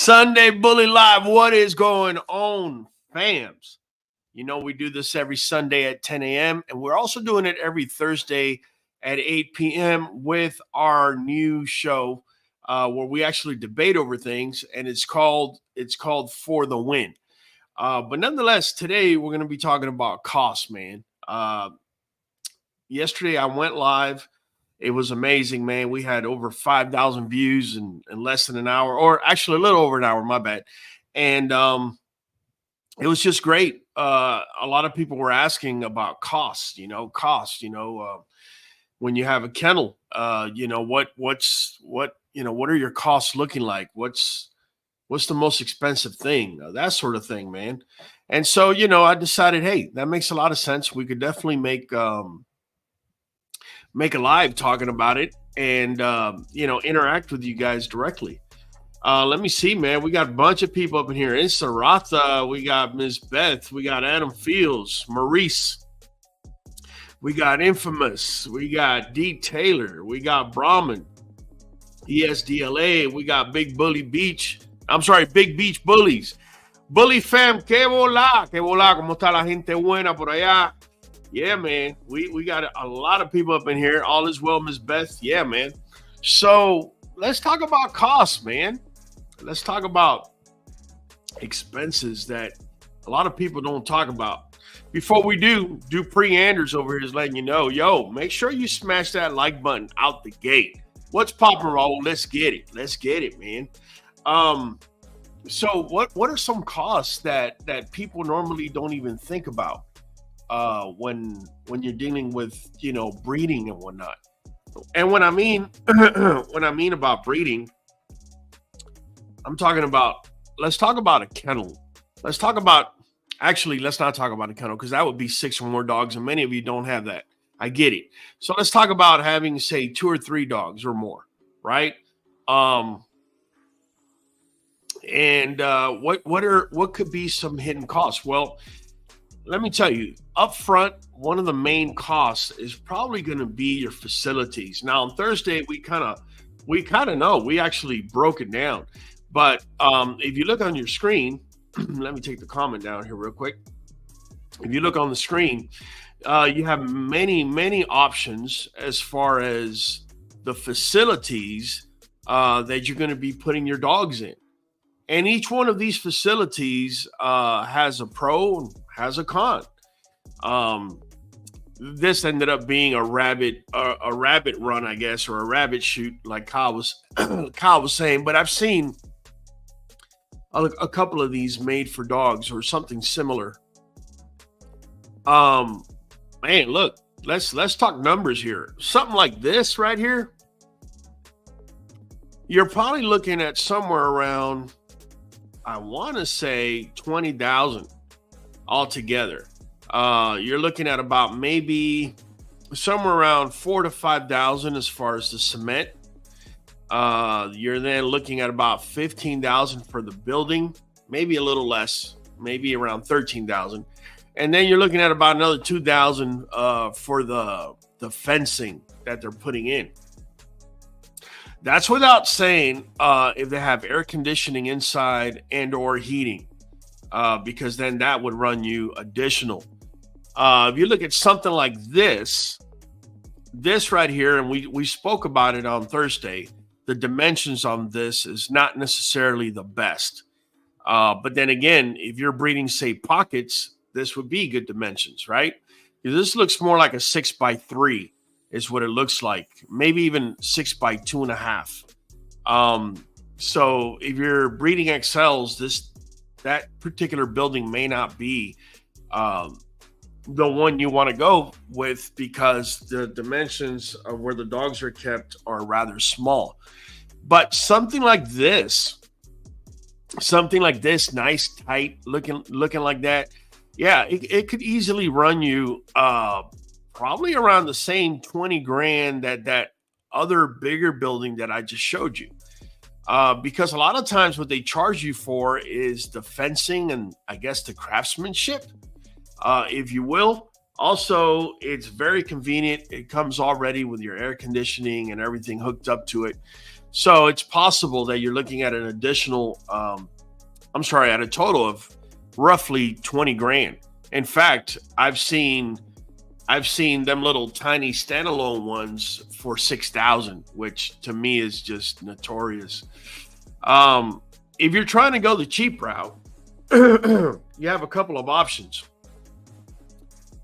Sunday Bully Live. What is going on, fams? You know, we do this every Sunday at 10 a.m. and we're also doing it every Thursday at 8 p.m. with our new show where we actually debate over things, and it's called For the Win. But nonetheless, today we're going to be talking about cost, man. Yesterday I went live. It was amazing, man. We had over 5,000 views in less than an hour, or actually a little over an hour, my bad. And it was just great. A lot of people were asking about costs, when you have a kennel, what are your costs looking like? What's the most expensive thing? That sort of thing, man. And so, I decided, hey, that makes a lot of sense. We could definitely make a live talking about it and, interact with you guys directly. Let me see, man. We got a bunch of people up in here. It's AreThe. We got Ms. Beth. We got Adam Fields, Maurice. We got Infamous. We got D. Taylor. We got Brahman, ESDLA. We got Big Beach Bullies. Bully fam, que volá, ¿cómo está la gente buena por allá? Yeah, man. We got a lot of people up in here. All is well, Ms. Beth. Yeah, man. So let's talk about costs, man. Let's talk about expenses that a lot of people don't talk about. Before we do, Pre-Anders over here is letting you know, make sure you smash that like button out the gate. What's poppin', Raul? Let's get it, man. So what are some costs that people normally don't even think about when you're dealing with, breeding and whatnot? And when I mean about breeding, I'm talking about, let's talk about a kennel. Let's not talk about a kennel because that would be 6 or more dogs, and many of you don't have that. I get it. So let's talk about having, say, 2 or 3 dogs or more, right? What could be some hidden costs? Well, let me tell you, up front, one of the main costs is probably going to be your facilities. Now, on Thursday, we kind of know. We actually broke it down. But if you look on your screen, let me take the comment down here real quick. If you look on the screen, you have many, many options as far as the facilities that you're going to be putting your dogs in. And each one of these facilities has a pro and has a con. This ended up being a rabbit run, I guess, or a rabbit shoot, like Kyle was saying. But I've seen a couple of these made for dogs or something similar. Man, look, let's talk numbers here. Something like this right here, you're probably looking at somewhere around, I want to say 20,000 altogether. You're looking at about maybe somewhere around 4,000 to 5,000 as far as the cement. You're then looking at about 15,000 for the building, maybe a little less, maybe around 13,000. And then you're looking at about another 2,000 for the fencing that they're putting in. That's without saying if they have air conditioning inside and or heating, because then that would run you additional. If you look at something like this right here, and we spoke about it on Thursday, the dimensions on this is not necessarily the best. But then again, if you're breeding, say, pockets, this would be good dimensions, right? This looks more like a 6x3 is what it looks like. Maybe even 6x2.5. So if you're breeding XLs, that particular building may not be the one you want to go with because the dimensions of where the dogs are kept are rather small. But something like this, nice, tight, looking like that, yeah, it could easily run you probably around the same 20 grand that other bigger building that I just showed you. Because a lot of times what they charge you for is the fencing and I guess the craftsmanship, if you will. Also, it's very convenient. It comes already with your air conditioning and everything hooked up to it. So it's possible that you're looking at an additional, at a total of roughly 20 grand. In fact, I've seen them little tiny standalone ones for 6,000, which to me is just notorious. If you're trying to go the cheap route, you have a couple of options.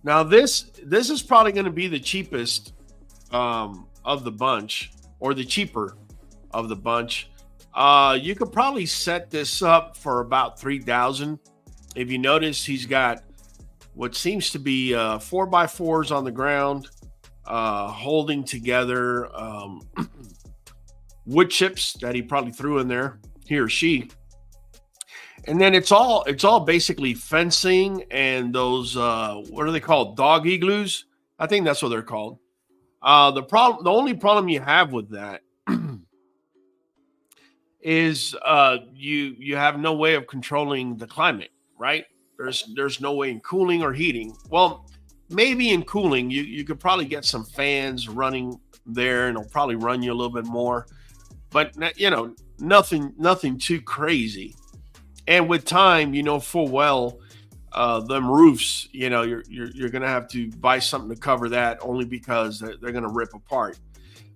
Now, this is probably going to be the cheapest of the bunch, or the cheaper of the bunch. You could probably set this up for about 3,000. If you notice, he's got what seems to be 4x4s on the ground, holding together wood chips that he probably threw in there, he or she. And then it's all basically fencing and those what are they called? Dog igloos? I think that's what they're called. The only problem you have with that is you have no way of controlling the climate, right? There's no way in cooling or heating. Well, maybe in cooling, you could probably get some fans running there, and it'll probably run you a little bit more. But nothing too crazy. And with time, full well, them roofs, you're gonna have to buy something to cover that, only because they're gonna rip apart.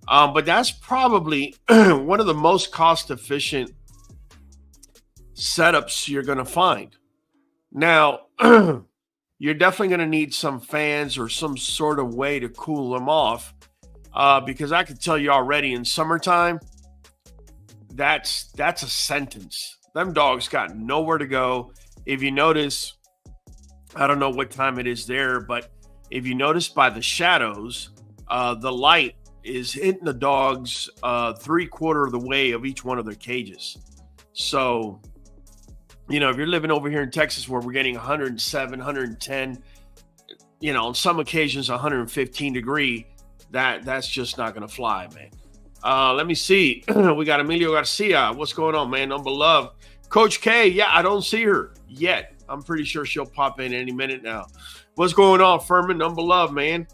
But that's probably one of the most cost-efficient setups you're gonna find. Now, you're definitely gonna need some fans or some sort of way to cool them off, because I can tell you already, in summertime, that's a sentence. Them dogs got nowhere to go. If you notice, I don't know what time it is there, but if you notice by the shadows, the light is hitting the dogs 3/4 of the way of each one of their cages. So, if you're living over here in Texas where we're getting 107, 110, on some occasions 115 degree, that's just not going to fly, man. Let me see. We got Emilio Garcia. What's going on, man? Unbeloved. Coach K. Yeah, I don't see her yet. I'm pretty sure she'll pop in any minute now. What's going on, Furman? Unbeloved, man.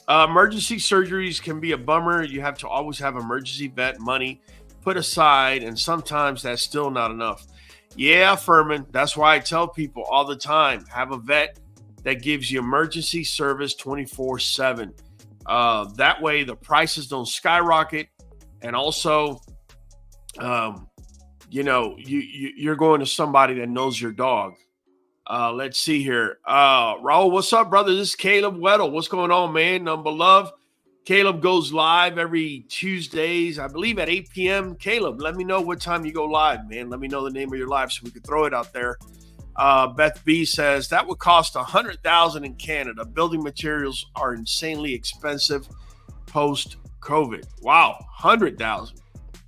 Emergency surgeries can be a bummer. You have to always have emergency vet money put aside, and sometimes that's still not enough. Yeah, Furman. That's why I tell people all the time, have a vet that gives you emergency service 24/7. That way the prices don't skyrocket. And also, you're going to somebody that knows your dog. Let's see here. Raul, what's up, brother? This is Caleb Weddle. What's going on, man? Beloved. Caleb goes live every Tuesdays, I believe, at 8 p.m. Caleb, let me know what time you go live, man. Let me know the name of your live so we can throw it out there. Beth B says, that would cost $100,000 in Canada. Building materials are insanely expensive post-COVID. Wow, $100,000.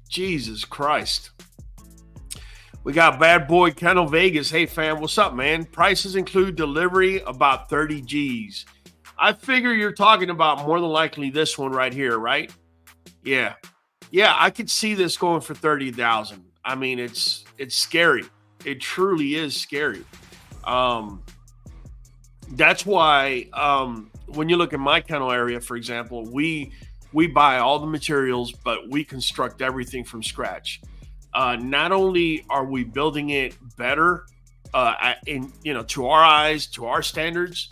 Jesus Christ. We got Bad Boy Kennel Vegas. Hey, fam, what's up, man? Prices include delivery, about 30 G's. I figure you're talking about more than likely this one right here, right? Yeah, I could see this going for 30,000. I mean, it's scary. It truly is scary. That's why when you look at my kennel area, for example, we buy all the materials, but we construct everything from scratch. Not only are we building it better, to our eyes, to our standards,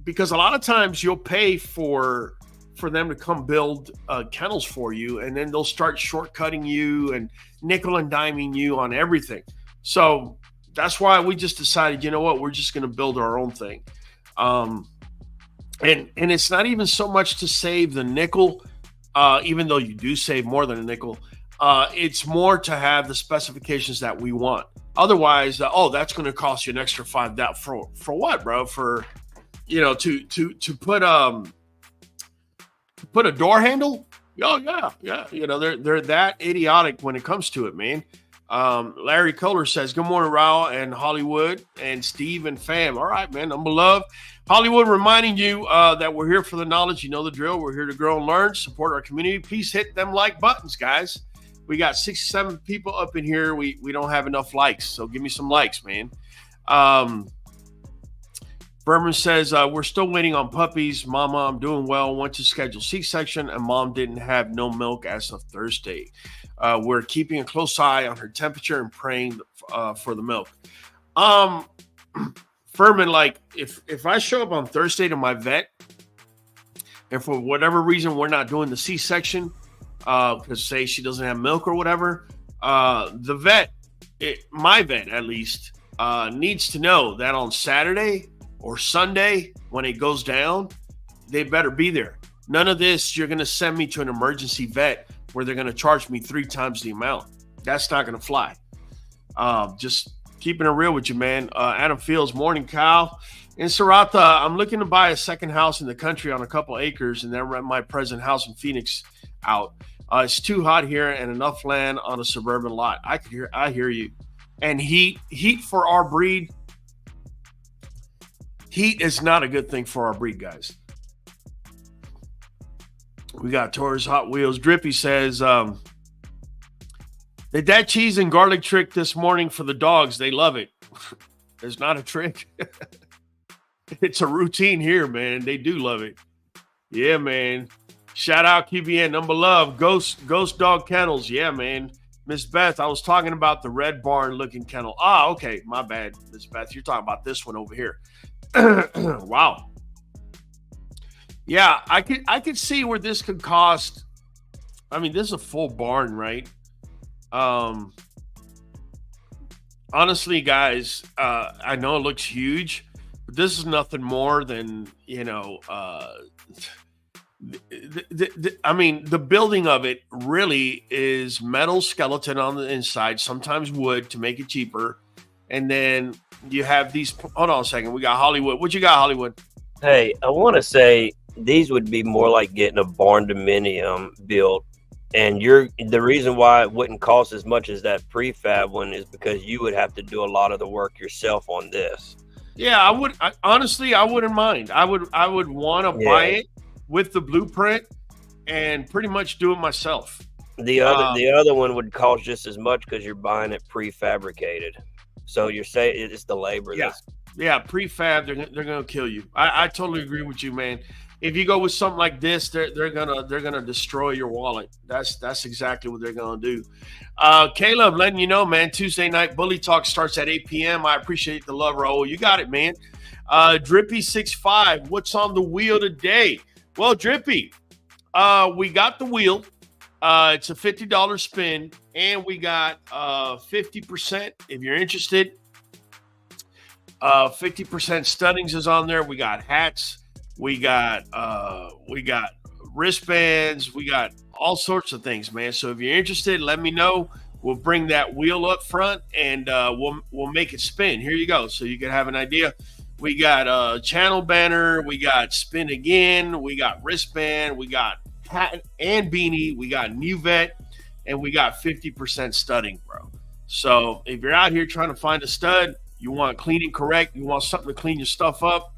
because a lot of times you'll pay for them to come build kennels for you, and then they'll start shortcutting you and nickel and diming you on everything. So that's why we just decided, we're just going to build our own thing. And it's not even so much to save the nickel, even though you do save more than a nickel. It's more to have the specifications that we want. Otherwise, that's going to cost you an extra $5. For what, bro? For to put a door handle? Oh yeah. They're that idiotic when it comes to it, man. Larry Kohler says, good morning, Raul and Hollywood and Steve and fam. All right, man. Beloved. Hollywood reminding you that we're here for the knowledge. You know the drill. We're here to grow and learn, support our community. Please hit them like buttons, guys. We got 67 people up in here. We don't have enough likes, so give me some likes, man. Berman says, we're still waiting on puppies. Mama, I'm doing well. Went to schedule C-section, and Mom didn't have no milk as of Thursday. We're keeping a close eye on her temperature and praying for the milk. Furman, like, if I show up on Thursday to my vet, and for whatever reason we're not doing the C-section, because say she doesn't have milk or whatever, the vet, my vet at least, needs to know that on Saturday or Sunday when it goes down, they better be there. None of this, you're going to send me to an emergency vet where they're going to charge me 3 times the amount. That's not going to fly. Just keeping it real with you, man. Adam Fields, morning, Kyle. In Sarata, I'm looking to buy a second house in the country on a couple acres and then rent my present house in Phoenix out. It's too hot here and enough land on a suburban lot. I hear you. And heat for our breed. Heat is not a good thing for our breed, guys. We got Taurus Hot Wheels. Drippy says, did that cheese and garlic trick this morning for the dogs. They love it. It's not a trick. It's a routine here, man. They do love it. Yeah, man. Shout out QBN, number love. Ghost Dog Kennels. Yeah, man. Miss Beth, I was talking about the Red Barn looking kennel. Ah, okay. My bad, Miss Beth. You're talking about this one over here. Wow. Yeah, I could see where this could cost. I mean, this is a full barn, right? Honestly, guys, I know it looks huge, but this is nothing more than, I mean, the building of it really is metal skeleton on the inside, sometimes wood to make it cheaper. And then you have these. Hold on a second. We got Hollywood. What you got, Hollywood? Hey, I want to say these would be more like getting a barn dominium built. And the reason why it wouldn't cost as much as that prefab one is because you would have to do a lot of the work yourself on this. Yeah, I would. Honestly, I wouldn't mind. I would want to buy it with the blueprint and pretty much do it myself. The other one would cost just as much because you're buying it prefabricated. So you're saying it's the labor. Yeah, prefab. They're gonna kill you. I totally agree with you, man. If you go with something like this, they're gonna destroy your wallet. That's exactly what they're gonna do. Caleb, letting you know, man. Tuesday night bully talk starts at 8 p.m. I appreciate the love, Raul. You got it, man. Drippy65, what's on the wheel today? Well, Drippy, we got the wheel. It's a $50 spin, and we got 50%. If you're interested, 50% stunnings is on there. We got hats. We got wristbands. We got all sorts of things, man. So if you're interested, let me know. We'll bring that wheel up front, and we'll make it spin. Here you go, so you can have an idea. We got a channel banner. We got spin again. We got wristband. We got hat and beanie. We got Nuvet, and we got 50% studding, bro. So if you're out here trying to find a stud, you want cleaning correct, you want something to clean your stuff up,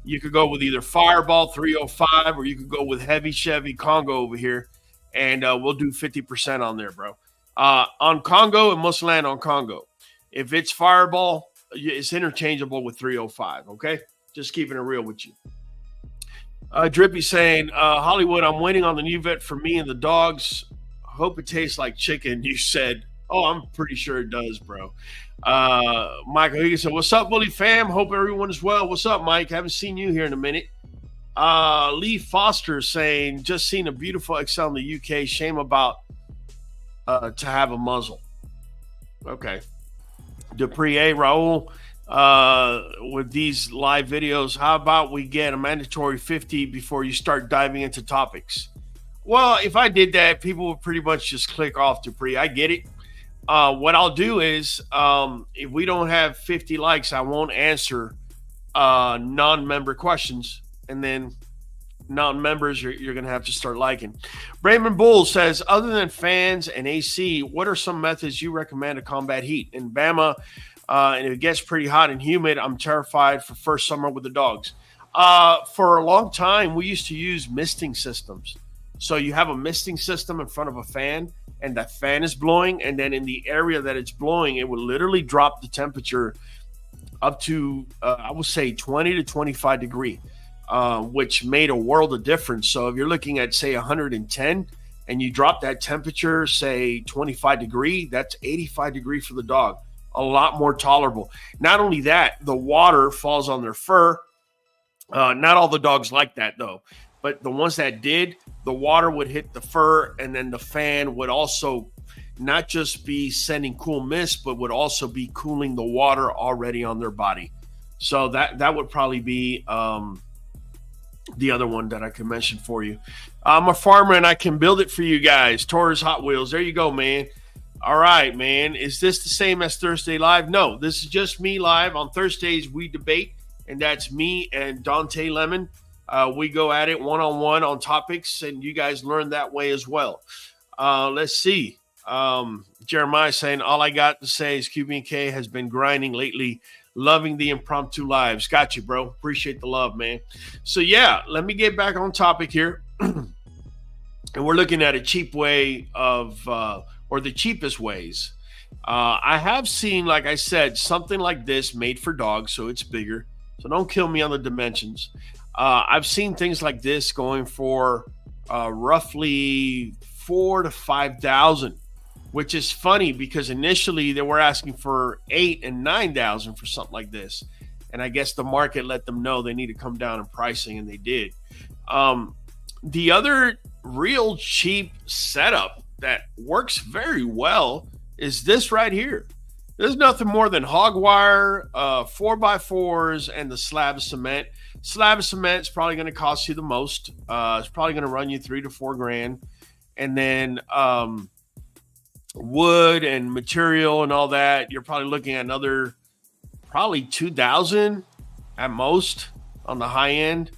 you could go with either Fireball 305 or you could go with Heavy Chevy Congo over here, and we'll do 50% on there, bro. On Congo, it must land on Congo. If it's Fireball, it's interchangeable with 305, okay? Just keeping it real with you. Drippy saying, Hollywood, I'm waiting on the Nuvet for me and the dogs. Hope it tastes like chicken, you said. Oh, I'm pretty sure it does, bro. Michael Higgins said, what's up, Bully fam? Hope everyone is well. What's up, Mike? Haven't seen you here in a minute. Lee Foster saying, just seen a beautiful XL in the UK. Shame about to have a muzzle. Okay. Dupree, Raul, with these live videos, how about we get a mandatory 50 before you start diving into topics? Well, if I did that, people would pretty much just click off, Dupree. I get it. What I'll do is, if we don't have 50 likes, I won't answer non-member questions. And then non-members, you're going to have to start liking. Raymond Bull says, other than fans and AC, what are some methods you recommend to combat heat? In Bama, and it gets pretty hot and humid, I'm terrified for first summer with the dogs. For a long time, we used to use misting systems. So you have a misting system in front of a fan, and that fan is blowing, and then in the area that it's blowing, it will literally drop the temperature up to I would say 20 to 25 degree, which made a world of difference. So if you're looking at say 110 and you drop that temperature, say 25 degree, that's 85 degree for the dog. A lot more tolerable. Not only that, the water falls on their fur. Not all the dogs like that though, but the ones that did, the water would hit the fur, and then the fan would also not just be sending cool mist, but would also be cooling the water already on their body. So that would probably be the other one that I could mention for you. I'm a farmer and I can build it for you guys. Taurus Hot Wheels. There you go, man. All right, man. Is this the same as Thursday Live? No, this is just me live. On Thursdays, we debate, and that's me and Dante Lemon. We go at it one-on-one on topics, and you guys learn that way as well. Let's see. Jeremiah saying, all I got to say is QBN has been grinding lately, loving the impromptu lives. Got you, bro. Appreciate the love, man. So, yeah, let me get back on topic here. And we're looking at a cheap way of or the cheapest ways. I have seen, like I said, something like this made for dogs, so it's bigger. So don't kill me on the dimensions. I've seen things like this going for roughly $4,000 to $5,000, which is funny because initially they were asking for $8,000 and $9,000 for something like this, and I guess the market let them know they need to come down in pricing, and they did. The other real cheap setup that works very well is this right here. There's nothing more than hog wire, 4x4s, and the slab of cement. Slab of cement is probably going to cost you the most. It's probably going to run you $3,000 to $4,000, and then wood and material and all that, you're probably looking at another probably $2,000 at most on the high end,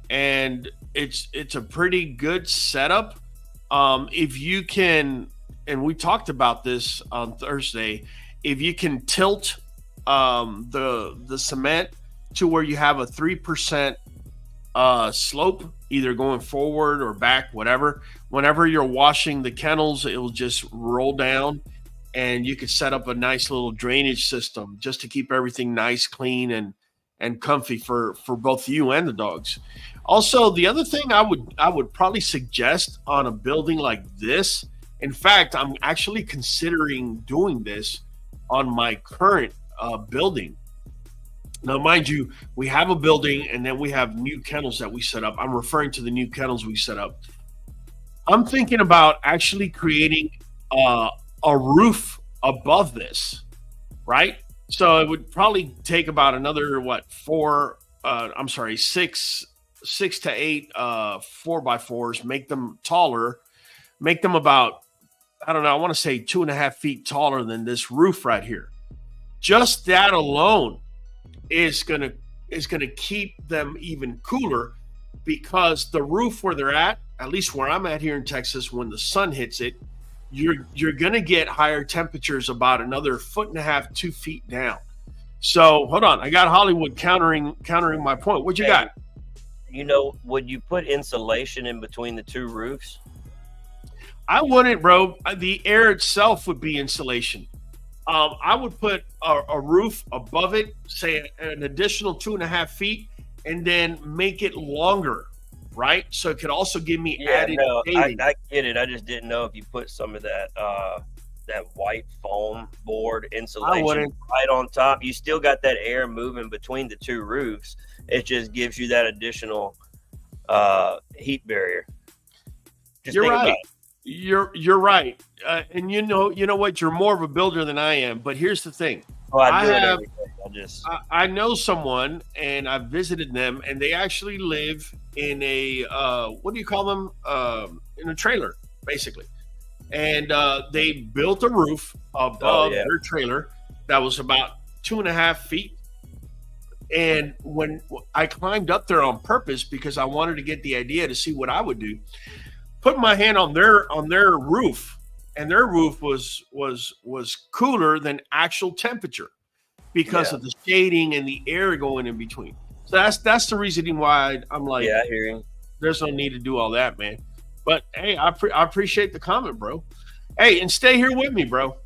and it's a pretty good setup. If you can, and we talked about this on Thursday, if you can tilt the cement to where you have a 3% slope, either going forward or back, whatever. Whenever you're washing the kennels, it will just roll down, and you could set up a nice little drainage system just to keep everything nice, clean, and comfy for both you and the dogs. Also, the other thing I would probably suggest on a building like this, in fact, I'm actually considering doing this on my current building. Now, mind you, we have a building and then we have new kennels that we set up. I'm referring to the new kennels we set up. I'm thinking about actually creating a roof above this, right? So it would probably take about another, six to eight 4x4s, make them taller, make them about, I don't know, I want to say 2.5 feet taller than this roof right here. Just that alone is gonna keep them even cooler, because the roof where they're at least where I'm at here in Texas, when the sun hits it, you're gonna get higher temperatures about another 1.5 to 2 feet down. So hold on, I got Hollywood countering my point. What you got? You know, would you put insulation in between the two roofs? I wouldn't, bro. The air itself would be insulation. I would put a roof above it, say an additional 2.5 feet, and then make it longer, right? So it could also give me added. No, I get it. I just didn't know if you put some of that white foam board insulation right on top. You still got that air moving between the two roofs. It just gives you that additional heat barrier. You're right. You're right. And you know what? You're more of a builder than I am. But here's the thing. Oh, I know someone, and I've visited them, and they actually live in a what do you call them? In a trailer, basically. And they built a roof above their trailer that was about 2.5 feet. And when I climbed up there on purpose because I wanted to get the idea to see what I would do, put my hand on their roof, and their roof was cooler than actual temperature because of the shading and the air going in between. So that's the reasoning why I'm like, I hear you. There's no need to do all that, man. But hey, I appreciate the comment, bro. Hey, and stay here with me, bro.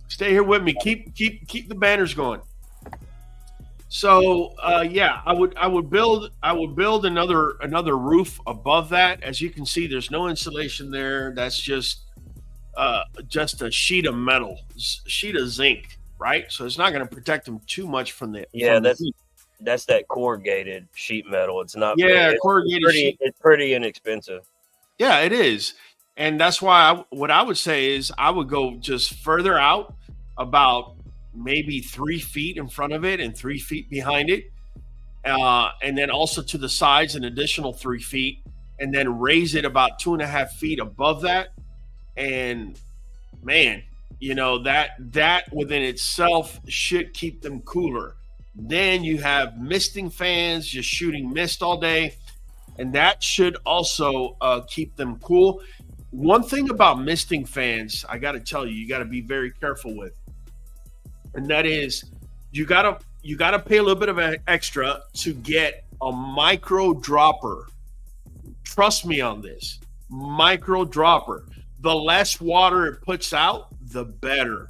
Stay here with me. Keep the banners going. So yeah, I would build another roof above that. As you can see, there's no insulation there. That's just a sheet of metal, sheet of zinc, right? So it's not going to protect them too much from the heat. That's that corrugated sheet metal. It's not. Yeah, corrugated sheet. It's pretty inexpensive. Yeah, it is, and that's why what I would say is I would go just further out, about maybe 3 feet in front of it and 3 feet behind it, and then also to the sides an additional 3 feet, and then raise it about 2.5 feet above that. And man, that within itself should keep them cooler. Then you have misting fans just shooting mist all day, and that should also keep them cool. One thing about misting fans, I got to tell you, you got to be very careful with, and that is you gotta pay a little bit of an extra to get a micro dropper. Trust me on this, micro dropper. The less water it puts out, the better.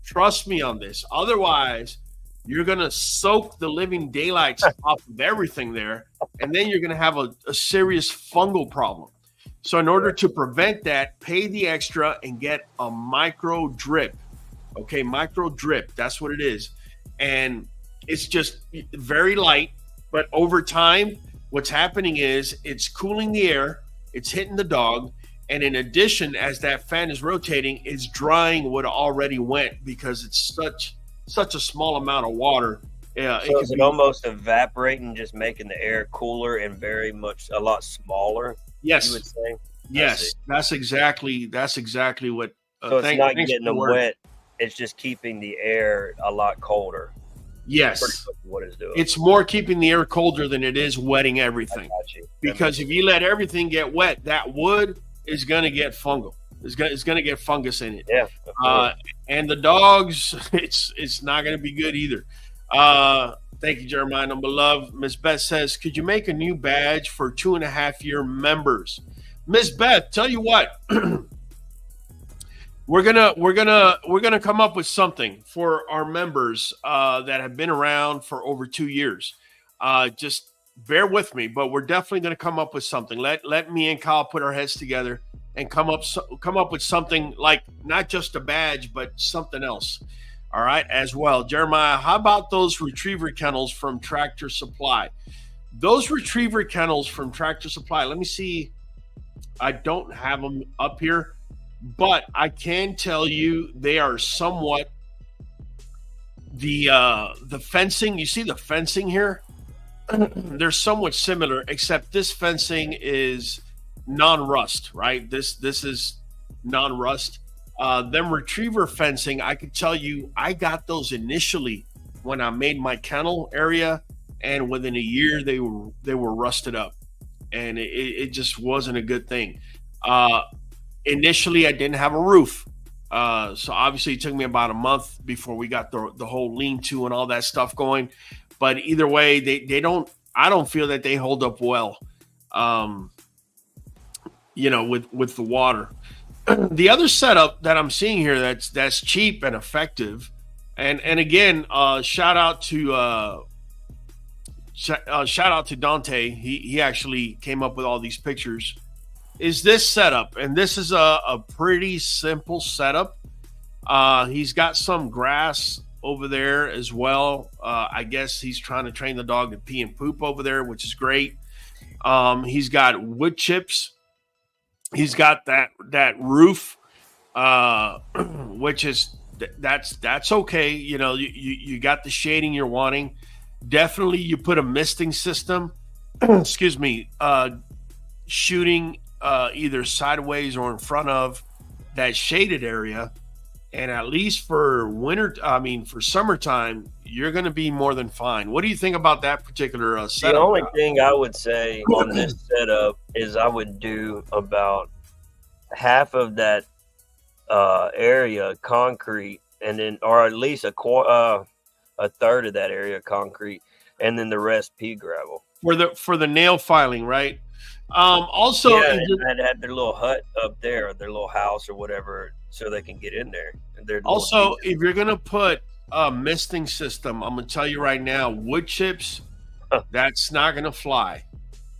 Trust me on this. Otherwise, you're going to soak the living daylights off of everything there, and then you're going to have a serious fungal problem. So in order to prevent that, pay the extra and get a micro drip. Okay, micro drip. That's what it is. And it's just very light, but over time, what's happening is it's cooling the air, it's hitting the dog, and in addition, as that fan is rotating, it's drying what already went, because it's such a small amount of water. Yeah, so is it almost evaporating, just making the air cooler and a lot smaller? Yes. You would say? Yes, that's exactly what. So it's not getting them wet. It's just keeping the air a lot colder. Yes. What it's doing. It's more keeping the air colder than it is wetting everything. Because if you let everything get wet, that wood is going to get fungal. It's going to get fungus in it. Yeah. And the dogs, it's not going to be good either. Thank you, Jeremiah. Number love. Miss Beth says, could you make a new badge for 2.5-year members? Miss Beth, tell you what, we're gonna come up with something for our members that have been around for over 2 years. Just bear with me, but we're definitely going to come up with something. Let me and Kyle put our heads together and come up with something, like not just a badge, but something else. All right, as well. Jeremiah, how about those retriever kennels from Tractor Supply? Those retriever kennels from Tractor Supply, let me see. I don't have them up here, but I can tell you they are somewhat the fencing. You see the fencing here? They're somewhat similar, except this fencing is non-rust, right? This is non-rust. Them retriever fencing, I could tell you, I got those initially when I made my kennel area, and within a year they were rusted up, and it just wasn't a good thing. Initially, I didn't have a roof, so obviously it took me about a month before we got the whole lean-to and all that stuff going. But either way, they don't. I don't feel that they hold up well, with the water. The other setup that I'm seeing here that's cheap and effective, and again, shout out to Dante. He actually came up with all these pictures. Is this setup, and this is a pretty simple setup. He's got some grass over there as well. I guess he's trying to train the dog to pee and poop over there, which is great. He's got wood chips. He's got that roof, which is that's okay. You got the shading you're wanting. Definitely, you put a misting system. Excuse me, shooting either sideways or in front of that shaded area. And at least for for summertime, you're going to be more than fine. What do you think about that particular setup? The only thing I would say on this setup is I would do about half of that area concrete, and then, or at least a third of that area concrete, and then the rest pea gravel for the nail filing, right? Also, yeah, and had their little hut up there, their little house or whatever, so they can get in there. Also, if you're gonna put Misting system. I'm gonna tell you right now, wood chips, that's not gonna fly.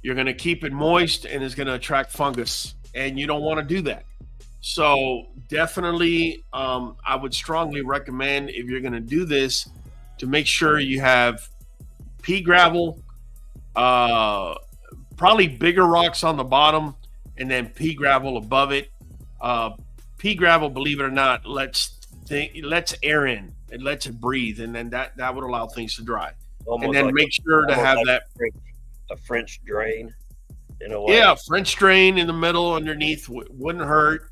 You're gonna keep it moist and it's gonna attract fungus, and you don't want to do that. So definitely, I would strongly recommend if you're gonna do this to make sure you have pea gravel, probably bigger rocks on the bottom, and then pea gravel above it. Pea gravel, believe it or not, lets air in. It lets it breathe, and then that would allow things to dry. Almost And then like make sure to have like that. a French drain in a way. Yeah, French drain in the middle underneath wouldn't hurt.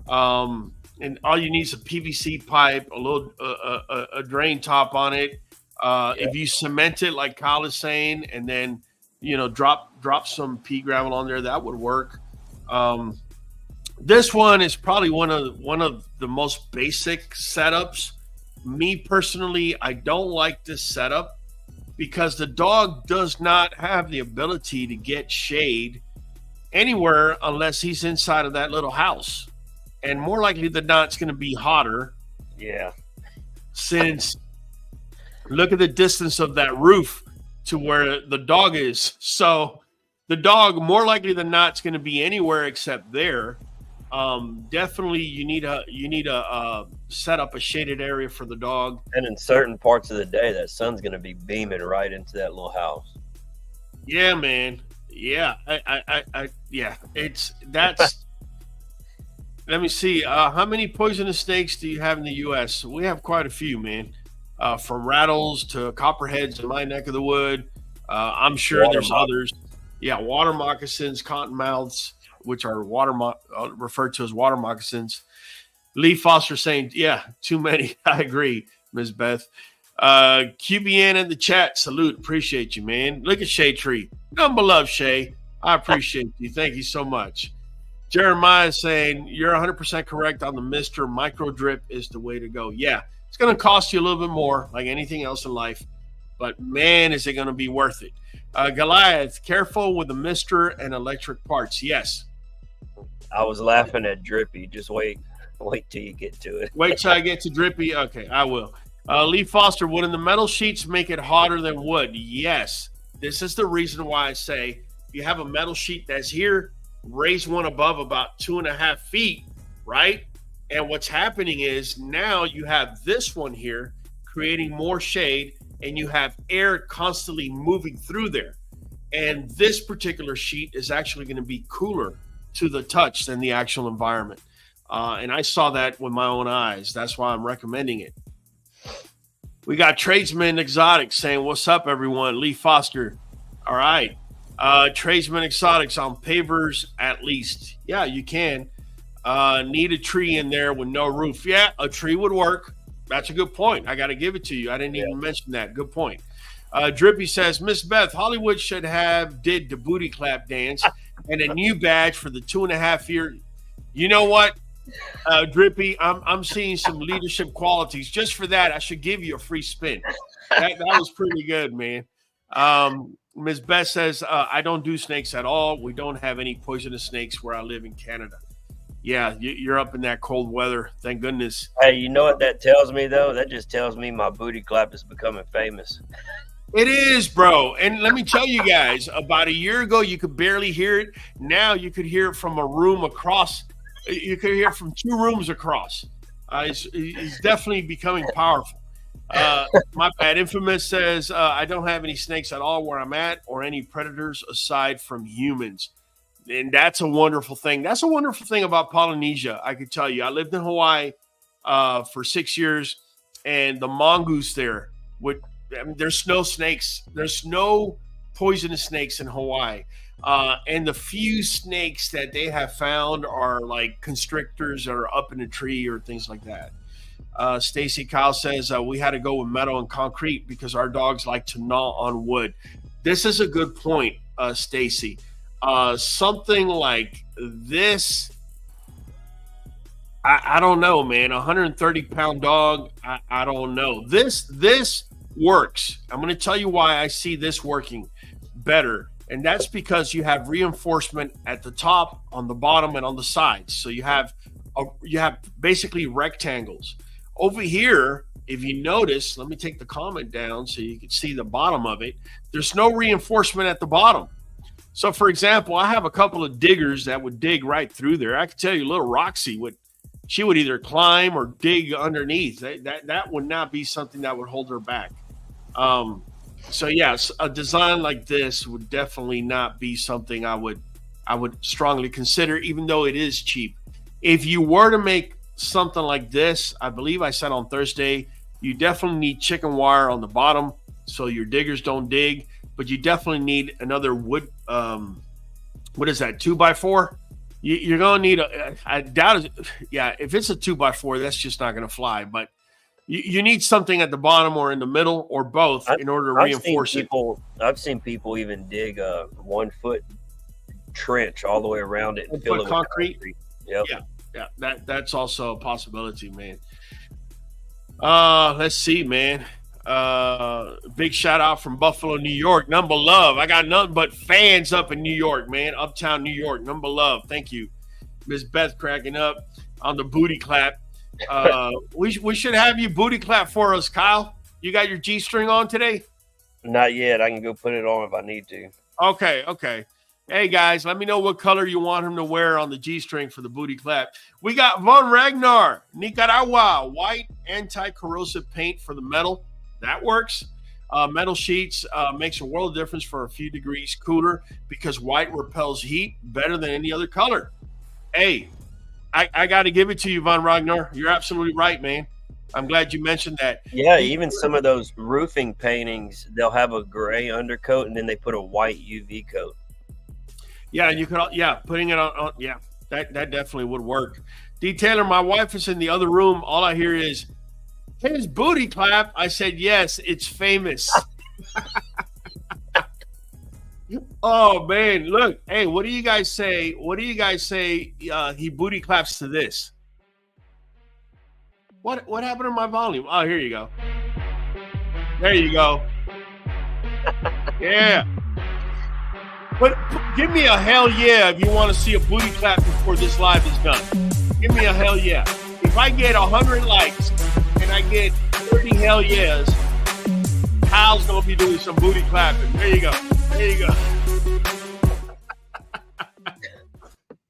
And all you need is a PVC pipe, a little a drain top on it. If you cement it like Kyle is saying, and then drop some pea gravel on there, that would work. This one is probably one of the most basic setups. Me personally, I don't like this setup because the dog does not have the ability to get shade anywhere unless he's inside of that little house. And more likely than not, it's going to be hotter. Yeah. Since look at the distance of that roof to where the dog is. So the dog, more likely than not, is going to be anywhere except there. Definitely, you need a set up a shaded area for the dog. And in certain parts of the day, that sun's going to be beaming right into that little house. Yeah, man. Yeah, yeah. That's. Let me see. How many poisonous snakes do you have in the U.S.? We have quite a few, man. From rattles to copperheads in my neck of the wood. I'm sure there's others. Yeah, water moccasins, cottonmouths, which are referred to as water moccasins. Lee Foster saying, yeah, too many. I agree, Ms. Beth. QBN in the chat. Salute. Appreciate you, man. Look at Shay Tree. Number love, Shay. I appreciate you. Thank you so much. Jeremiah is saying, you're 100% correct on the Mr. Micro Drip is the way to go. Yeah, it's going to cost you a little bit more, like anything else in life. But, man, is it going to be worth it. Goliath, careful with the Mr. and electric parts. Yes. I was laughing at Drippy. Just wait till you get to it. Wait till I get to Drippy? Okay, I will. Lee Foster, wouldn't the metal sheets make it hotter than wood? Yes. This is the reason why I say you have a metal sheet that's here, raise one above about 2.5 feet, right? And what's happening is now you have this one here creating more shade, and you have air constantly moving through there. And this particular sheet is actually going to be cooler to the touch than the actual environment. And I saw that with my own eyes. That's why I'm recommending it. We got Tradesman Exotics saying, what's up, everyone? Lee Foster. All right. Tradesman Exotics on pavers at least. Yeah, you can. Need a tree in there with no roof. Yeah, a tree would work. That's a good point. I got to give it to you. I didn't even mention that. Good point. Drippy says, Miss Beth, Hollywood should did the booty clap dance and a new badge for the 2.5 year. You know what, Drippy, I'm seeing some leadership qualities. Just for that, I should give you a free spin. That was pretty good, man. Ms. Beth says, I don't do snakes at all. We don't have any poisonous snakes where I live in Canada. Yeah, you're up in that cold weather. Thank goodness. Hey, you know what that tells me, though? That just tells me my booty clap is becoming famous. It is, bro. And let me tell you guys, about a year ago, you could barely hear it. Now you could hear it from a room across. You could hear it from 2 rooms across. It's definitely becoming powerful. My bad. Infamous says, I don't have any snakes at all where I'm at or any predators aside from humans. And that's a wonderful thing. That's a wonderful thing about Polynesia. I could tell you, I lived in Hawaii for 6 years, and the mongoose there there's no snakes. There's no poisonous snakes in Hawaii. And the few snakes that they have found are like constrictors that are up in a tree or things like that. Stacy Kyle says, we had to go with metal and concrete because our dogs like to gnaw on wood. This is a good point, Stacy. Something like this, I don't know, man. 130-pound dog, I don't know. This works. I'm going to tell you why I see this working better, and that's because you have reinforcement at the top, on the bottom, and on the sides. So you have basically rectangles. Over here, if you notice, let me take the comment down so you can see the bottom of it. There's no reinforcement at the bottom. So, for example, I have a couple of diggers that would dig right through there. I can tell you, little Roxy would either climb or dig underneath. That would not be something that would hold her back. So yes, a design like this would definitely not be something I would strongly consider, even though it is cheap. If you were to make something like this, I believe I said on Thursday, you definitely need chicken wire on the bottom so your diggers don't dig, but you definitely need another wood. What is that? 2x4? You're going to need I doubt it. Yeah. If it's a 2x4, that's just not going to fly, but you need something at the bottom or in the middle or both in order to reinforce it. I've seen people even dig a 1 foot trench all the way around it and fill it with concrete. Yep. Yeah. That's also a possibility, man. Let's see, man. Big shout out from Buffalo, New York. Number love. I got nothing but fans up in New York, man. Uptown New York. Number love. Thank you. Miss Beth cracking up on the booty clap. We should have you booty clap for us, Kyle. You got your G-string on today? Not yet. I can go put it on if I need to. Okay. Hey, guys, let me know what color you want him to wear on the G-string for the booty clap. We got Von Ragnar, Nicaragua, white anti-corrosive paint for the metal. That works. Metal sheets makes a world of difference for a few degrees cooler because white repels heat better than any other color. Hey, I got to give it to you, Von Ragnar. You're absolutely right, man. I'm glad you mentioned that. Yeah, even some of those roofing paintings, they'll have a gray undercoat and then they put a white UV coat. Yeah, you could. Yeah, putting it on. Yeah, that definitely would work. D. Taylor, my wife is in the other room. All I hear is his booty clap. I said, yes, it's famous. Oh man, look. Hey, what do you guys say? What do you guys say? He booty claps to this. What happened to my volume? Oh, here you go. There you go. Yeah. But give me a hell yeah if you want to see a booty clap before this live is done. Give me a hell yeah. If I get 100 likes and I get 30 hell yeahs, Kyle's going to be doing some booty clapping. There you go. There you go.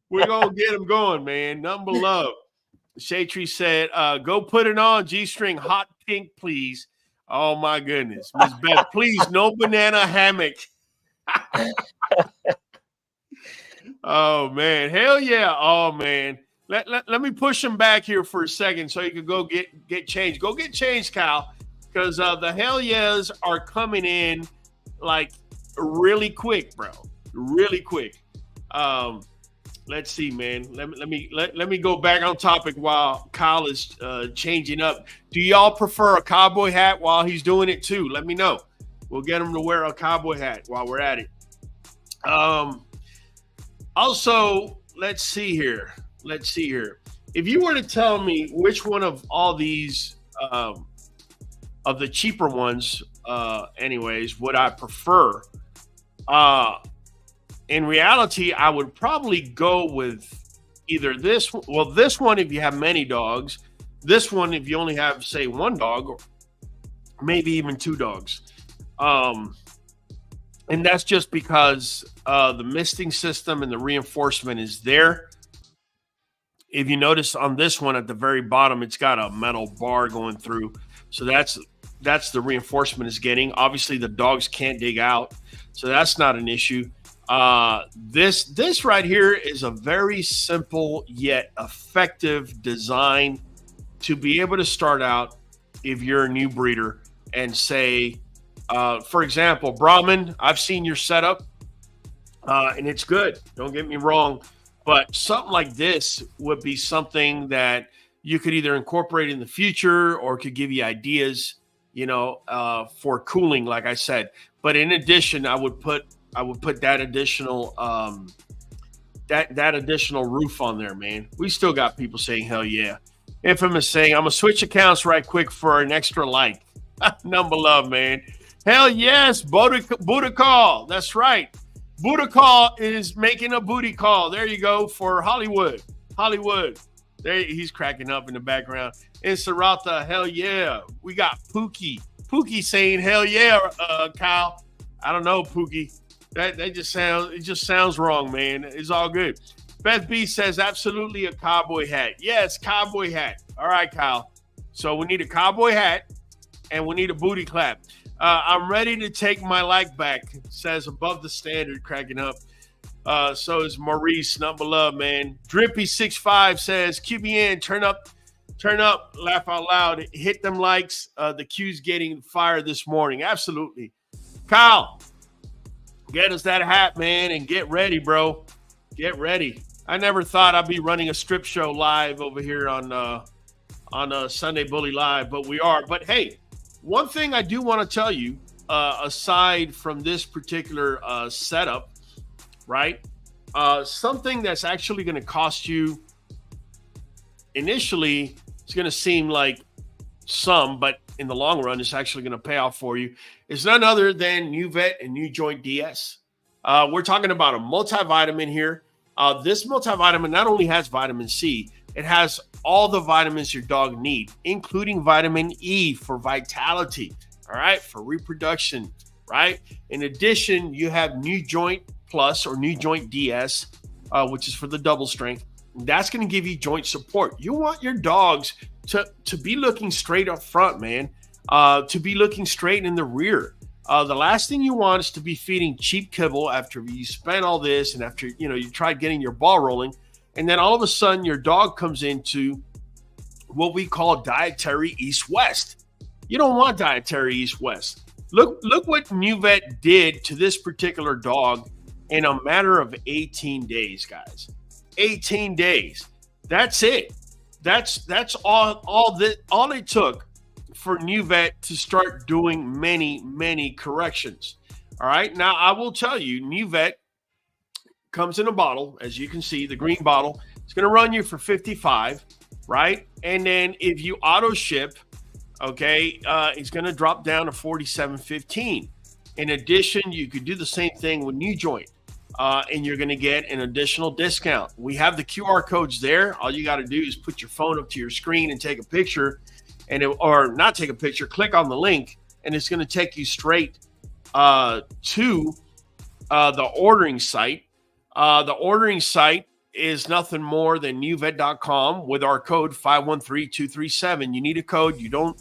We're going to get him going, man. Nothing but love. Shaytree said, go put it on, G-string, hot pink, please. Oh, my goodness. Miss Beth, please, no banana hammock. Oh man, hell yeah. Oh man, let me push him back here for a second so you can go get changed. Go get changed, Kyle, because the hell yeahs are coming in like really quick, bro, really quick. Let's see, man. Let me go back on topic while Kyle is changing up. Do y'all prefer a cowboy hat while he's doing it too? Let me know. We'll get him to wear a cowboy hat while we're at it. Also, let's see here. If you were to tell me which one of all these, of the cheaper ones, anyways, would I prefer? In reality, I would probably go with either this. Well, this one if you have many dogs. This one if you only have, say, one dog, or maybe even two dogs. And that's just because the misting system and the reinforcement is there. If you notice on this one at the very bottom, it's got a metal bar going through. So that's the reinforcement is getting. Obviously, the dogs can't dig out, so that's not an issue. This right here is a very simple yet effective design to be able to start out if you're a new breeder and say, for example, Brahman, I've seen your setup, and it's good. Don't get me wrong. But something like this would be something that you could either incorporate in the future or could give you ideas, for cooling, like I said. But in addition, I would put that additional that additional roof on there, man. We still got people saying hell yeah. Infamous saying, I'm gonna switch accounts right quick for an extra like. Number love, man. Hell yes, Buddha call. That's right. Buddha call is making a booty call. There you go for Hollywood. There he's cracking up in the background. in Sarata. Hell yeah. We got Pookie. Pookie saying hell yeah, Kyle. I don't know, Pookie. That just sounds wrong, man. It's all good. Beth B says absolutely a cowboy hat. Yes, cowboy hat. All right, Kyle. So we need a cowboy hat and we need a booty clap. I'm ready to take my like back, says Above the Standard, cracking up. So is Maurice, number love, man. Drippy65 says QBN, turn up, laugh out loud, hit them likes. The Q's getting fired this morning. Absolutely. Kyle, get us that hat, man, and get ready, bro. Get ready. I never thought I'd be running a strip show live over here on Sunday Bully Live, but we are. But hey, one thing I do want to tell you, aside from this particular setup, right? Something that's actually going to cost you initially, it's going to seem like some, but in the long run, it's actually going to pay off for you. It's none other than Nuvet and New Joint DS. We're talking about a multivitamin here. This multivitamin not only has vitamin C, it has all the vitamins your dog need, including vitamin E for vitality, all right, for reproduction, right? In addition, you have New Joint Plus or New Joint DS, which is for the double strength. That's going to give you joint support. You want your dogs to be looking straight up front, man, to be looking straight in the rear. The last thing you want is to be feeding cheap kibble after you spent all this and after, you tried getting your ball rolling. And then all of a sudden your dog comes into what we call dietary east-west. You don't want dietary east-west. Look what Nuvet did to this particular dog in a matter of 18 days, guys. 18 days. That's it. That's all it took for Nuvet to start doing many corrections. All right. Now I will tell you, Nuvet comes in a bottle, as you can see, the green bottle. It's going to run you for $55, right? And then if you auto ship, okay, it's going to drop down to $47.15. In addition, you could do the same thing with New Joint, and you're going to get an additional discount. We have the QR codes there. All you got to do is put your phone up to your screen and take a picture, or not take a picture, click on the link, and it's going to take you straight to the ordering site. The ordering site is nothing more than nuvet.com with our code 513237. You need a code. You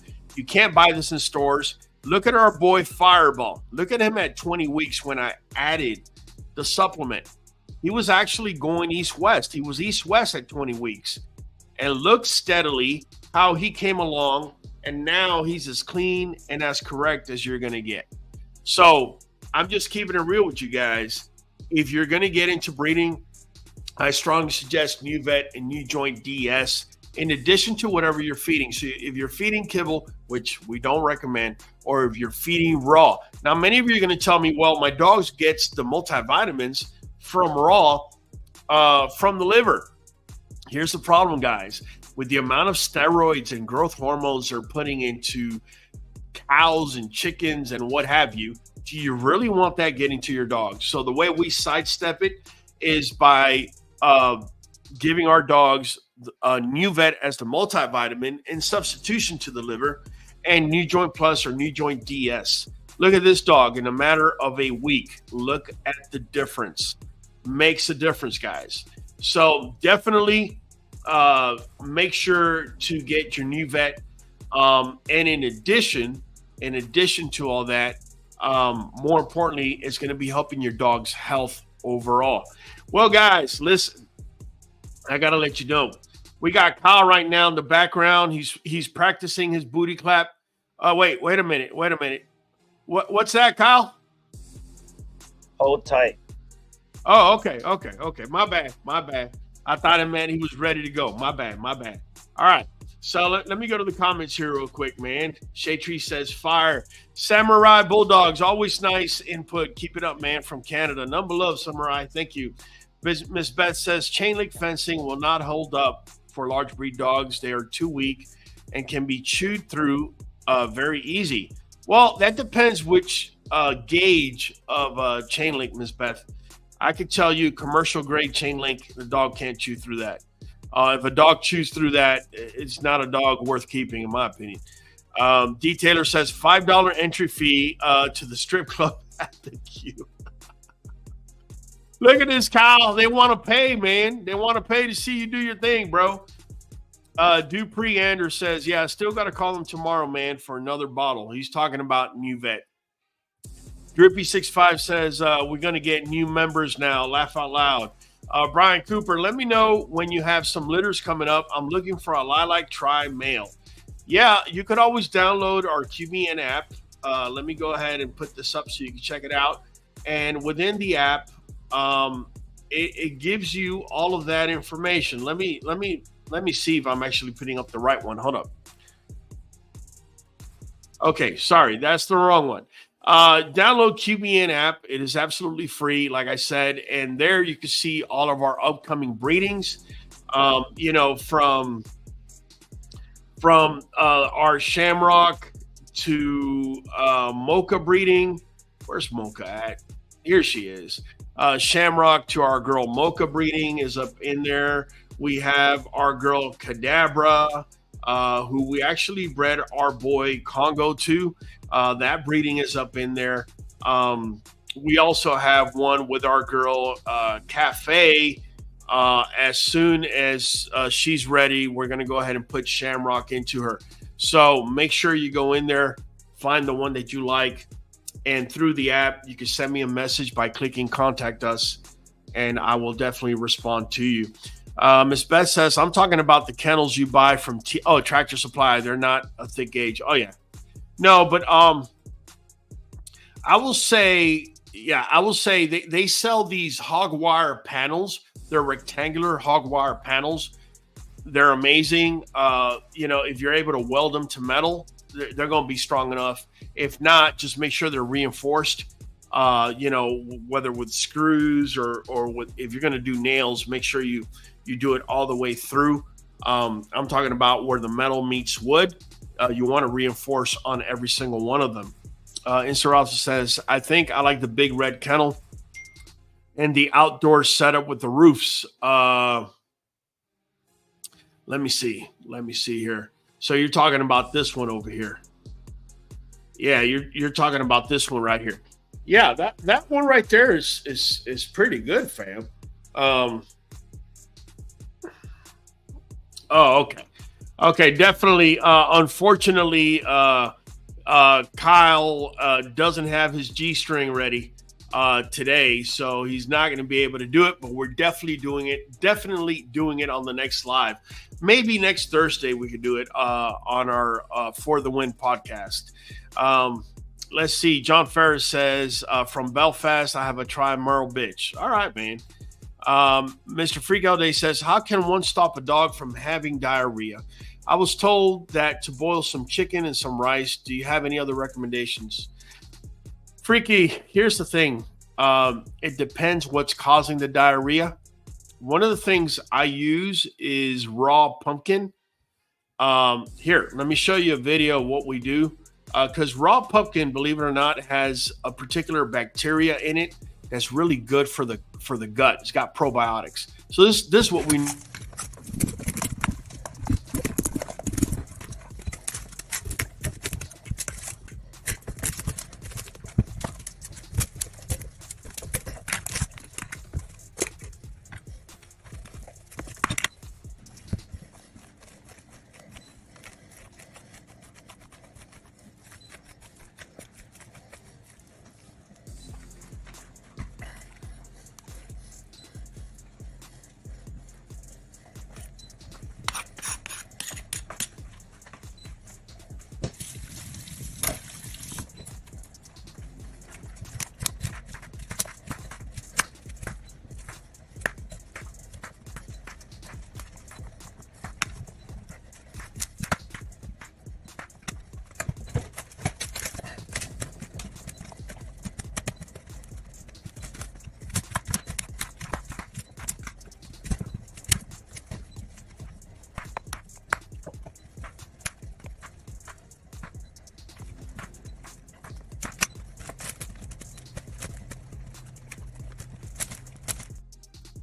can't buy this in stores. Look at our boy Fireball. Look at him at 20 weeks when I added the supplement. He was actually going east-west. He was east-west at 20 weeks. And look steadily how he came along, and now he's as clean and as correct as you're going to get. So I'm just keeping it real with you guys. If you're going to get into breeding, I strongly suggest Nuvet and New Joint DS in addition to whatever you're feeding. So if you're feeding kibble, which we don't recommend, or if you're feeding raw. Now, many of you are going to tell me, well, my dog gets the multivitamins from raw, from the liver. Here's the problem, guys. With the amount of steroids and growth hormones they're putting into cows and chickens and what have you, do you really want that getting to your dog? So the way we sidestep it is by giving our dogs Nuvet as the multivitamin in substitution to the liver, and New Joint Plus or New Joint DS. Look at this dog in a matter of a week. Look at the difference. Makes a difference, guys. So definitely make sure to get your Nuvet. And in addition to all that, more importantly, it's going to be helping your dog's health overall. Well, guys, listen, I got to let you know. We got Kyle right now in the background. He's practicing his booty clap. Wait a minute. What's that, Kyle? Hold tight. Oh, okay. My bad. I thought it meant he was ready to go. My bad. All right. So let me go to the comments here real quick, man. Shea Tree says, fire. Samurai Bulldogs, always nice input. Keep it up, man, from Canada. Number love, Samurai. Thank you. Miss Beth says, chain link fencing will not hold up for large breed dogs. They are too weak and can be chewed through very easy. Well, that depends which gauge of chain link, Miss Beth. I could tell you commercial grade chain link, the dog can't chew through that. If a dog chews through that, it's not a dog worth keeping, in my opinion. Detailer says $5 entry fee to the strip club at the Q. Look at this, Kyle. They want to pay, man. They want to pay to see you do your thing, bro. Dupree Anders says, yeah, I still got to call him tomorrow, man, for another bottle. He's talking about Nuvet. Drippy65 says, we're going to get new members now. Laugh out loud. Brian Cooper, let me know when you have some litters coming up. I'm looking for a lilac tri-male. Yeah, you could always download our QBN app. Let me go ahead and put this up so you can check it out. And within the app, it gives you all of that information. Let me see if I'm actually putting up the right one. Hold up. Okay, sorry, that's the wrong one. Download QBN app. It is absolutely free, like I said, and there you can see all of our upcoming breedings. From our Shamrock to Mocha breeding. Where's Mocha at? Here she is. Shamrock to our girl Mocha breeding is up in there. We have our girl Cadabra, who we actually bred our boy Congo to. That breeding is up in there. We also have one with our girl Cafe. As soon as she's ready, we're going to go ahead and put Shamrock into her. So make sure you go in there, find the one that you like, and through the app, you can send me a message by clicking contact us, and I will definitely respond to you. Miss Beth says, I'm talking about the kennels you buy from Tractor Supply. They're not a thick gauge. Oh, yeah. No, but I will say they sell these hog wire panels. They're rectangular hog wire panels. They're amazing. If you're able to weld them to metal, they're going to be strong enough. If not, just make sure they're reinforced. Whether with screws or if you're going to do nails, make sure you do it all the way through. I'm talking about where the metal meets wood. You want to reinforce on every single one of them. Instar also says, I think I like the big red kennel and the outdoor setup with the roofs. Let me see here. So you're talking about this one over here. Yeah, you're talking about this one right here. Yeah, that one right there is pretty good, fam. Okay. Okay, definitely. Unfortunately, Kyle doesn't have his G-string ready today, so he's not going to be able to do it, but we're definitely doing it on the next live. Maybe next Thursday we could do it on our For the Win podcast. Let's see. John Ferris says, from Belfast, I have a tri-merle bitch. All right, man. Mr. Freakout Day says, how can one stop a dog from having diarrhea? I was told that to boil some chicken and some rice. Do you have any other recommendations? Freaky, here's the thing. It depends what's causing the diarrhea. One of the things I use is raw pumpkin. Here, let me show you a video of what we do. Because raw pumpkin, believe it or not, has a particular bacteria in it that's really good for the gut. It's got probiotics. So this is what we.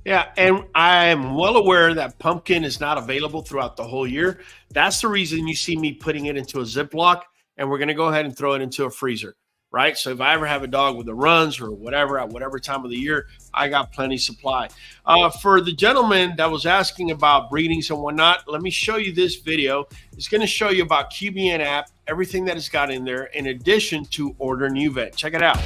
Yeah, and I'm well aware that pumpkin is not available throughout the whole year. That's the reason you see me putting it into a Ziploc, and we're going to go ahead and throw it into a freezer, right? So if I ever have a dog with the runs or whatever at whatever time of the year, I got plenty supply. For the gentleman that was asking about breedings and whatnot, let me show you this video. It's going to show you about QBN app, everything that it's got in there, in addition to order Nuvet. Check it out.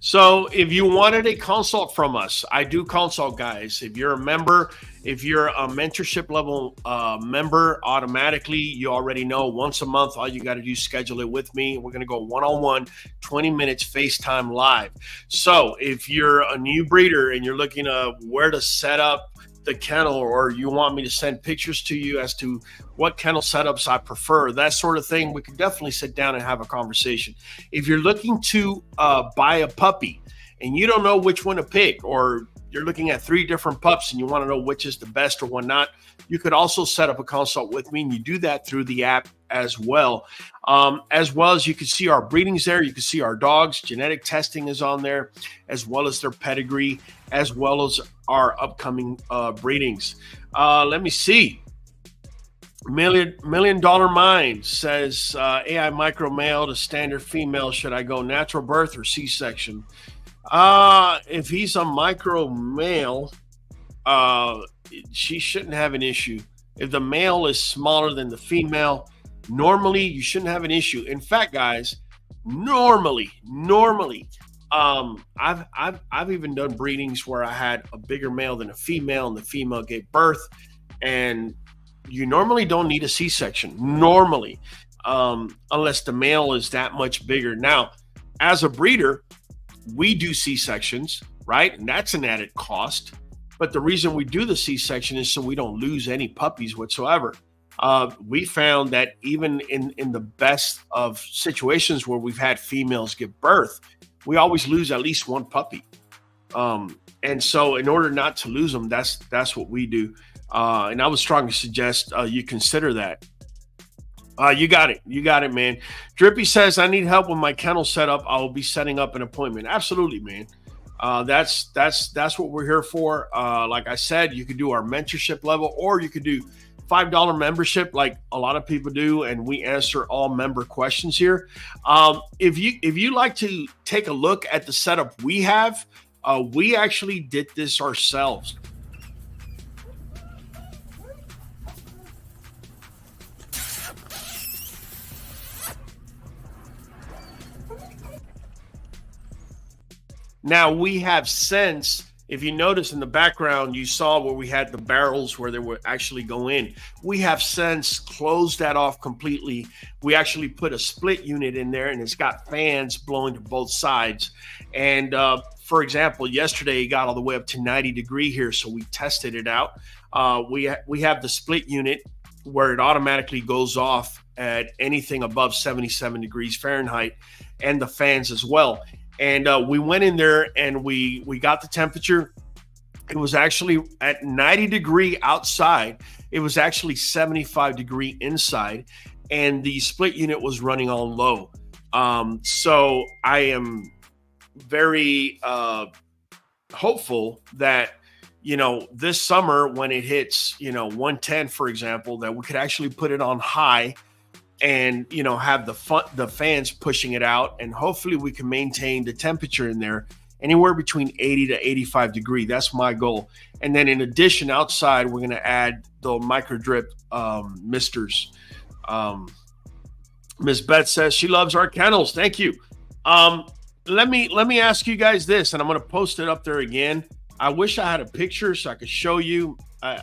So if you wanted a consult from us, I do consult, guys. If you're a member, if you're a mentorship level member, automatically, you already know once a month, all you got to do is schedule it with me. We're going to go one-on-one, 20 minutes FaceTime live. So if you're a new breeder and you're looking at where to set up the kennel, or you want me to send pictures to you as to what kennel setups I prefer, that sort of thing, we could definitely sit down and have a conversation. If you're looking to buy a puppy and you don't know which one to pick, or you're looking at 3 different pups and you want to know which is the best or whatnot, you could also set up a consult with me, and you do that through the app as well. As you can see our breedings there. You can see our dogs. Genetic testing is on there, as well as their pedigree, as well as our upcoming breedings. Let me see. Million Dollar Mind says, AI micro male to standard female. Should I go natural birth or C-section? If he's a micro male, she shouldn't have an issue. If the male is smaller than the female, normally you shouldn't have an issue. In fact, guys, normally, I've even done breedings where I had a bigger male than a female, and the female gave birth, and you normally don't need a C-section, normally, unless the male is that much bigger. Now, as a breeder, we do C-sections, right? And that's an added cost. But the reason we do the C-section is so we don't lose any puppies whatsoever. We found that even in the best of situations where we've had females give birth, we always lose at least one puppy. And so in order not to lose them, that's what we do. And I would strongly suggest you consider that. You got it, man. Drippy says, I need help with my kennel setup. I will be setting up an appointment. Absolutely, man. That's what we're here for. Like I said, you could do our mentorship level, or you could do $5 membership like a lot of people do, and we answer all member questions here. If you like to take a look at the setup we have, we actually did this ourselves. Now we have since, if you notice in the background, you saw where we had the barrels where they would actually go in. We have since closed that off completely. We actually put a split unit in there, and it's got fans blowing to both sides. And for example, yesterday it got all the way up to 90 degree here, so we tested it out. We have the split unit where it automatically goes off at anything above 77 degrees Fahrenheit, and the fans as well. And we went in there and we got the temperature. It was actually at 90 degree outside. It was actually 75 degree inside, and the split unit was running on low. So I am very hopeful that, this summer when it hits, 110, for example, that we could actually put it on high and have the fans pushing it out, and hopefully we can maintain the temperature in there anywhere between 80 to 85 degree. That's my goal. And then in addition, outside we're going to add the micro drip misters. Miss Beth says she loves our kennels. Thank you. Let me ask you guys this, and I'm going to post it up there again. I wish I had a picture so I could show you.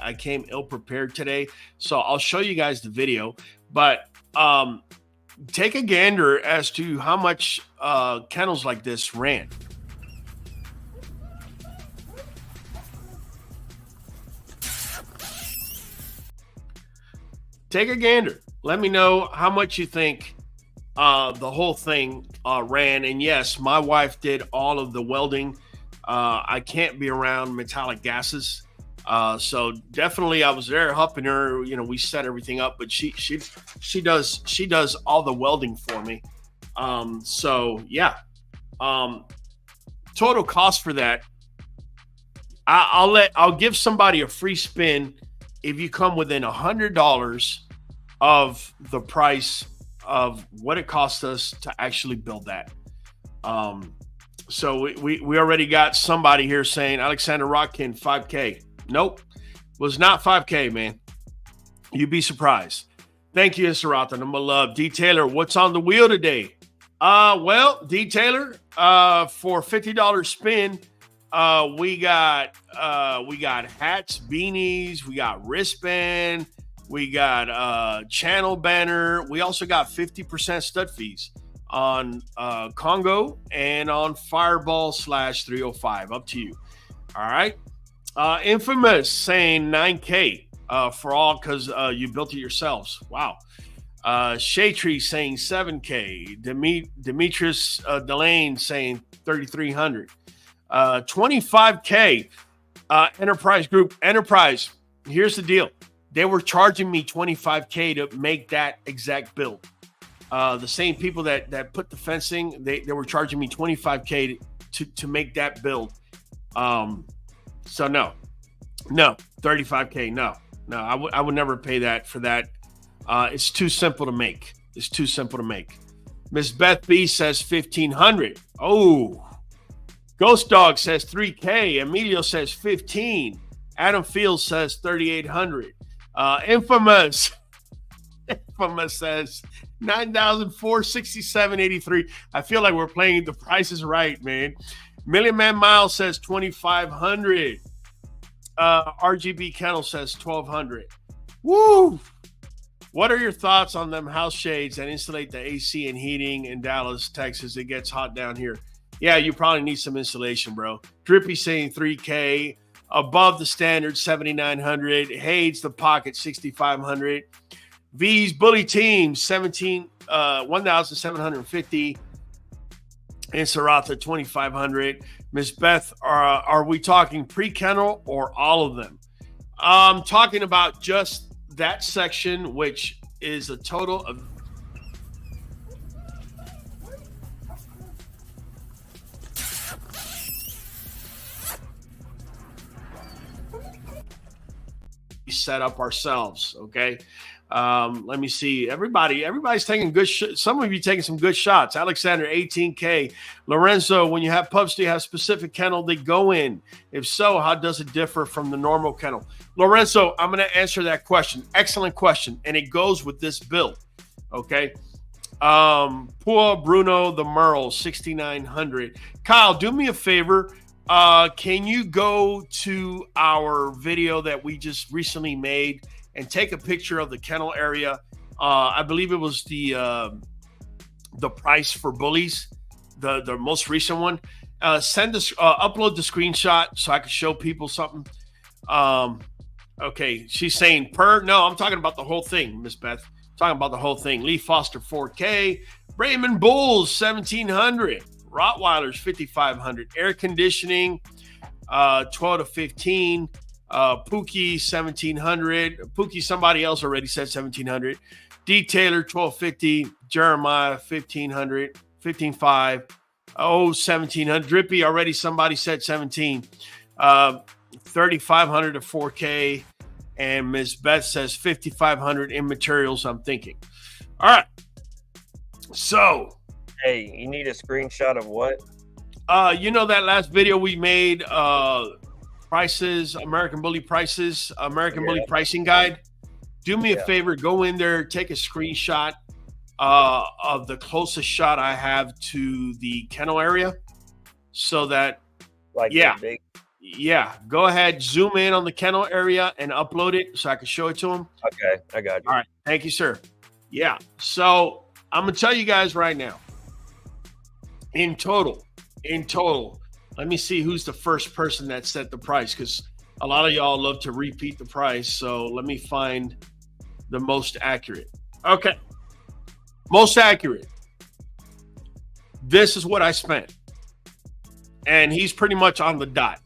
I came ill prepared today, so I'll show you guys the video. But take a gander as to how much kennels like this ran. Take a gander. Let me know how much you think the whole thing ran. And yes, my wife did all of the welding. I can't be around metallic gases. So definitely I was there helping her. You know, we set everything up, but she does all the welding for me. So yeah. Total cost for that. I'll give somebody a free spin if you come within $100 of the price of what it cost us to actually build that. So we already got somebody here saying Alexander Rotkin, 5K. Nope, was not 5K, man. You'd be surprised. Thank you, Mr. I'm gonna love D Taylor. What's on the wheel today? Well, D Taylor, for $50 spin, we got hats, beanies, we got wristband, we got channel banner. We also got 50% stud fees on Congo and on Fireball /305. Up to you. All right. Infamous saying 9K for all because you built it yourselves. Wow. Shaytree saying 7K. Demetrius Delane saying 3,300. 25K. Enterprise Group. Enterprise. Here's the deal. They were charging me 25K to make that exact build. The same people that put the fencing, they were charging me 25K to make that build. So no, 35K. No, I would never pay that for that. It's too simple to make. Miss Beth B says 1,500. Oh, Ghost Dog says 3K. Emilio says 15. Adam Fields says 3,800. Infamous says 9,467.83. I feel like we're playing The Price is Right, man. Million Man Miles says 2,500. RGB Kennel says 1,200. Woo! What are your thoughts on them house shades that insulate the AC and heating in Dallas, Texas? It gets hot down here. Yeah, you probably need some insulation, bro. Drippy saying 3K. Above the Standard, 7,900. Hayes the Pocket, 6,500. V's Bully Team, 1,750. And Saratha, 2,500. Miss Beth, are we talking pre-kennel or all of them? I'm talking about just that section, which is a total of set up ourselves. Okay. Let me see. Everybody's taking good some of you taking some good shots. Alexander, 18K. Lorenzo, when you have pups, do you have specific kennel they go in? If so, how does it differ from the normal kennel? Lorenzo, I'm going to answer that question. Excellent question. And it goes with this build. Okay. Poor Bruno the Merle, 6,900. Kyle, do me a favor. Can you go to our video that we just recently made and take a picture of the kennel area? I believe it was the price for bullies, the most recent one. Upload the screenshot so I can show people something. Okay, she's saying no, I'm talking about the whole thing, Miss Beth. I'm talking about the whole thing. Lee Foster, 4K. Raymond Bulls, 1,700. Rottweilers, 5,500. Air conditioning, 12 to 15. Pookie, 1,700. Pookie, somebody else already said 1,700. D Taylor, 1,250. Jeremiah, 1,500. 15,500. 1,700. Drippy, already somebody said 17. 3,500 to 4K. And Miss Beth says 5,500 in materials, I'm thinking. All right. So. Hey, you need a screenshot of what? That last video we made, prices, American Bully prices, Bully pricing guide. Do me a favor, go in there, take a screenshot of the closest shot I have to the kennel area, so that Yeah, go ahead, zoom in on the kennel area and upload it so I can show it to him. Okay, I got you. All right, thank you, sir. Yeah, so I'm gonna tell you guys right now. In total, let me see who's the first person that set the price, because a lot of y'all love to repeat the price. So let me find the most accurate. Okay, most accurate. This is what I spent, and he's pretty much on the dot.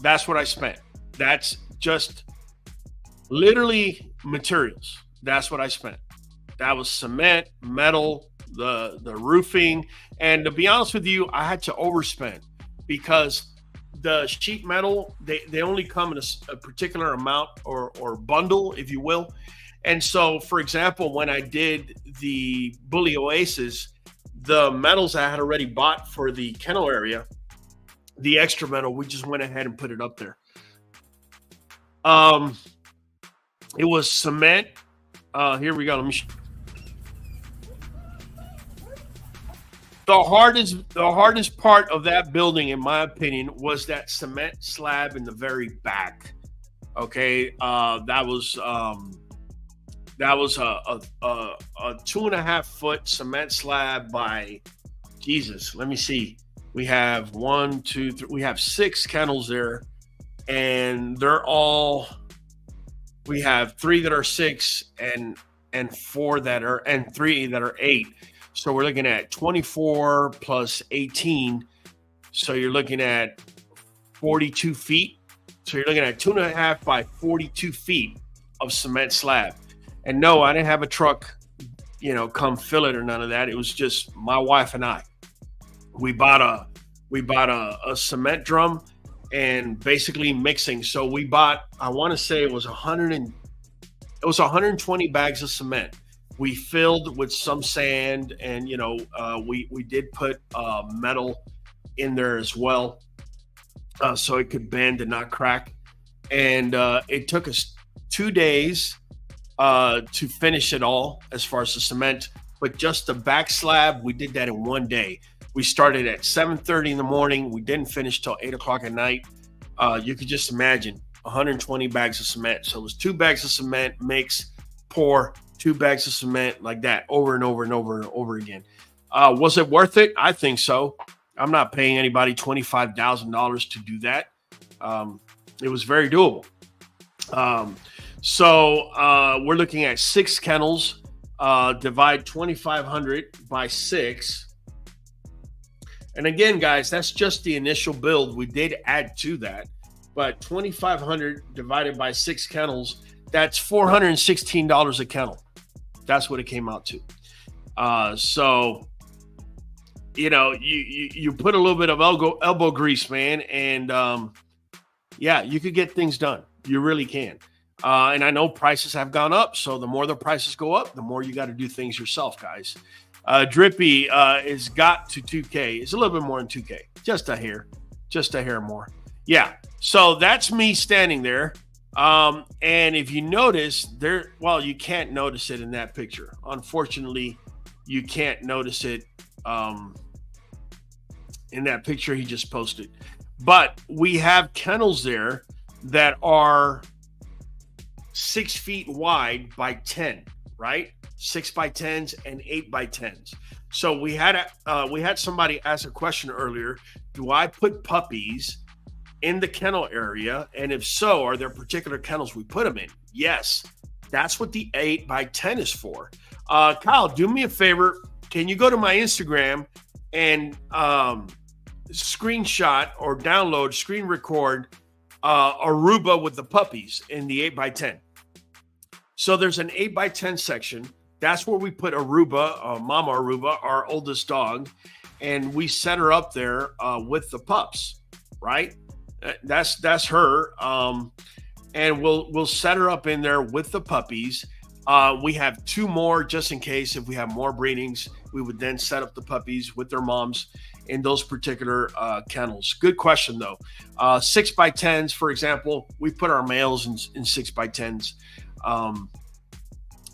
That's what I spent. That's just literally materials. That's what I spent. That was cement, metal, the roofing, and to be honest with you, I had to overspend because the sheet metal, they only come in a particular amount or bundle, if you will. And so, for example, when I did the Bully Oasis, the metals I had already bought for the kennel area, the extra metal, we just went ahead and put it up there. It was cement. Here we go. Let me show. The hardest part of that building, in my opinion, was that cement slab in the very back. Okay, that was a 2.5 foot cement slab by, Jesus, let me see. We have 1, 2, 3. We have 6 kennels there, and they're all. We have 3 that are 6 and 4 that are, and 3 that are 8. So we're looking at 24 plus 18. So you're looking at 42 feet. So you're looking at 2.5 by 42 feet of cement slab. And no, I didn't have a truck, come fill it or none of that. It was just my wife and I. We bought a cement drum and basically mixing. So we bought, I want to say it was 120 bags of cement. We filled with some sand, and we did put metal in there as well, so it could bend and not crack. And it took us 2 days to finish it all as far as the cement. But just the back slab, we did that in 1 day. We started at 7:30 in the morning. We didn't finish till 8 o'clock at night. You could just imagine 120 bags of cement. So it was 2 bags of cement, mix, pour, 2 bags of cement, like that, over and over and over and over again. Was it worth it? I think so. I'm not paying anybody $25,000 to do that. It was very doable. So we're looking at 6 kennels. Divide 2,500 by 6. And again, guys, that's just the initial build. We did add to that, but 2,500 divided by 6 kennels, that's $416 a kennel. That's what it came out to. So, you put a little bit of elbow grease, man, and yeah, you could get things done. You really can. And I know prices have gone up, so the more the prices go up, the more you got to do things yourself, guys. Drippy is got to 2K. It's a little bit more than 2K. Just a hair more. Yeah. So that's me standing there. And if you notice there, well, you can't notice it in that picture. Unfortunately, you can't notice it in that picture he just posted. But we have kennels there that are 6 feet wide by 10, right? 6 by 10s and 8 by 10s. So we had somebody ask a question earlier. Do I put puppies in the kennel area? And if so, are there particular kennels we put them in? Yes, that's what the 8 by 10 is for. Kyle, do me a favor. Can you go to my Instagram and screenshot or download, screen record Aruba with the puppies in the 8 by 10? So there's an 8 by 10 section. That's where we put Aruba, Mama Aruba, our oldest dog, and we set her up there with the pups, right? That's her, and we'll set her up in there with the puppies. We have 2 more just in case if we have more breedings. We would then set up the puppies with their moms in those particular kennels. Good question though. 6 by 10s, for example, we put our males in 6 by 10s.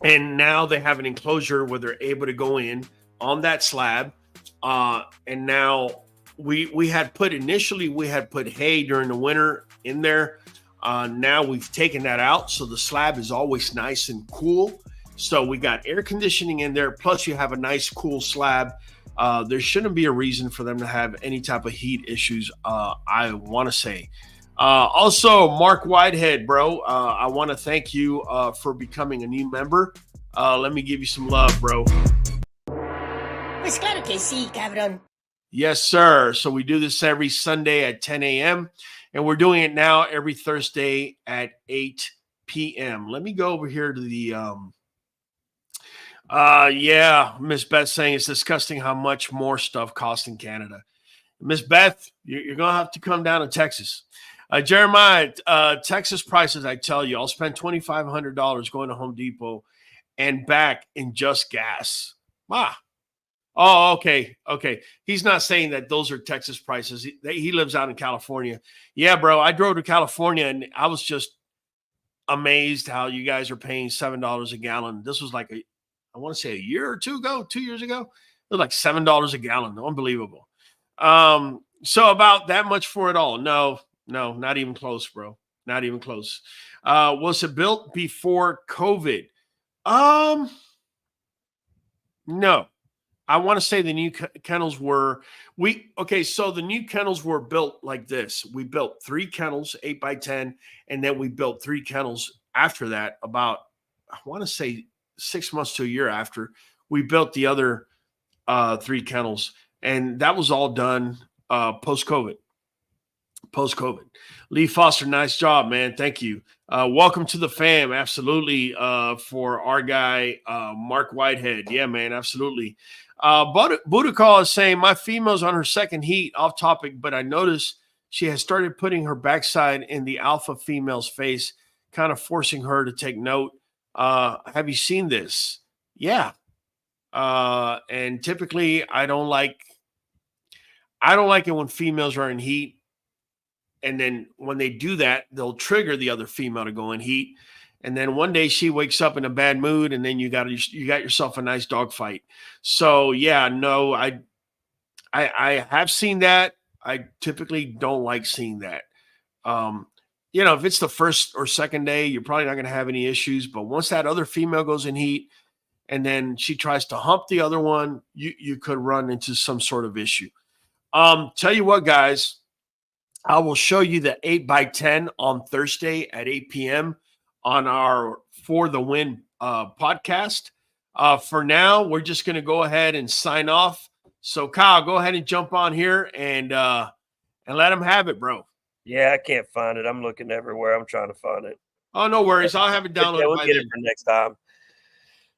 And now they have an enclosure where they're able to go in on that slab. And now we had put hay during the winter in there. Now we've taken that out, so the slab is always nice and cool. So we got air conditioning in there, plus you have a nice cool slab. There shouldn't be a reason for them to have any type of heat issues, I want to say. Also, Mark Whitehead, bro, I want to thank you for becoming a new member. Let me give you some love, bro. Pues claro que sí, cabrón. Yes, sir. So we do this every Sunday at 10 a.m. and we're doing it now every Thursday at 8 p.m. Let me go over here to the yeah, Miss Beth saying it's disgusting how much more stuff costs in Canada. Miss Beth, you're going to have to come down to Texas. Jeremiah, Texas prices, I tell you, I'll spend $2,500 going to Home Depot and back in just gas. Ah. Oh, okay. He's not saying that those are Texas prices. He lives out in California. Yeah, bro, I drove to California, and I was just amazed how you guys are paying $7 a gallon. This was like I want to say a year or 2 years ago. It was like $7 a gallon. Unbelievable. So about that much for it all. No, not even close, bro. Not even close. Was it built before COVID? No. I want to say the new kennels were so the new kennels were built like this. We built 3 kennels, 8x10, and then we built 3 kennels after that. About, I want to say 6 months to a year after, we built the other 3 kennels, and that was all done post-COVID. Lee Foster, nice job, man. Thank you. Welcome to the fam. Absolutely. For our guy, Mark Whitehead. Yeah, man. Absolutely. Budakal is saying my female's on her second heat, off topic, but I noticed she has started putting her backside in the alpha female's face, kind of forcing her to take note. Have you seen this? Yeah. And typically I don't like it when females are in heat. And then when they do that, they'll trigger the other female to go in heat. And then one day she wakes up in a bad mood, and then you got yourself a nice dog fight. So yeah, no, I have seen that. I typically don't like seeing that. If it's the first or second day, you're probably not going to have any issues. But once that other female goes in heat, and then she tries to hump the other one, you could run into some sort of issue. Tell you what, guys. I will show you the 8x10 on Thursday at 8 p.m. on our For the Win podcast. For now, we're just going to go ahead and sign off. So, Kyle, go ahead and jump on here and let him have it, bro. Yeah, I can't find it. I'm looking everywhere. I'm trying to find it. Oh, no worries. I'll have it downloaded. Yeah, we'll get it for next time.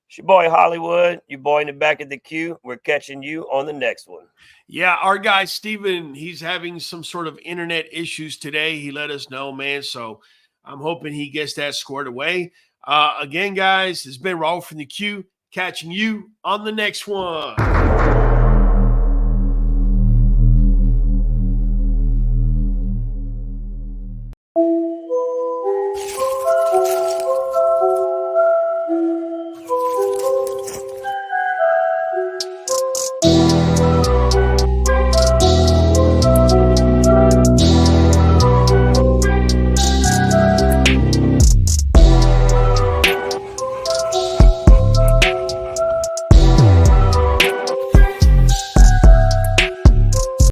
It's your boy Hollywood. Your boy in the back of the queue. We're catching you on the next one. Yeah, our guy Steven, he's having some sort of internet issues today. He let us know, man. So I'm hoping he gets that squared away. Again, guys, it's been Raul from the queue, catching you on the next one.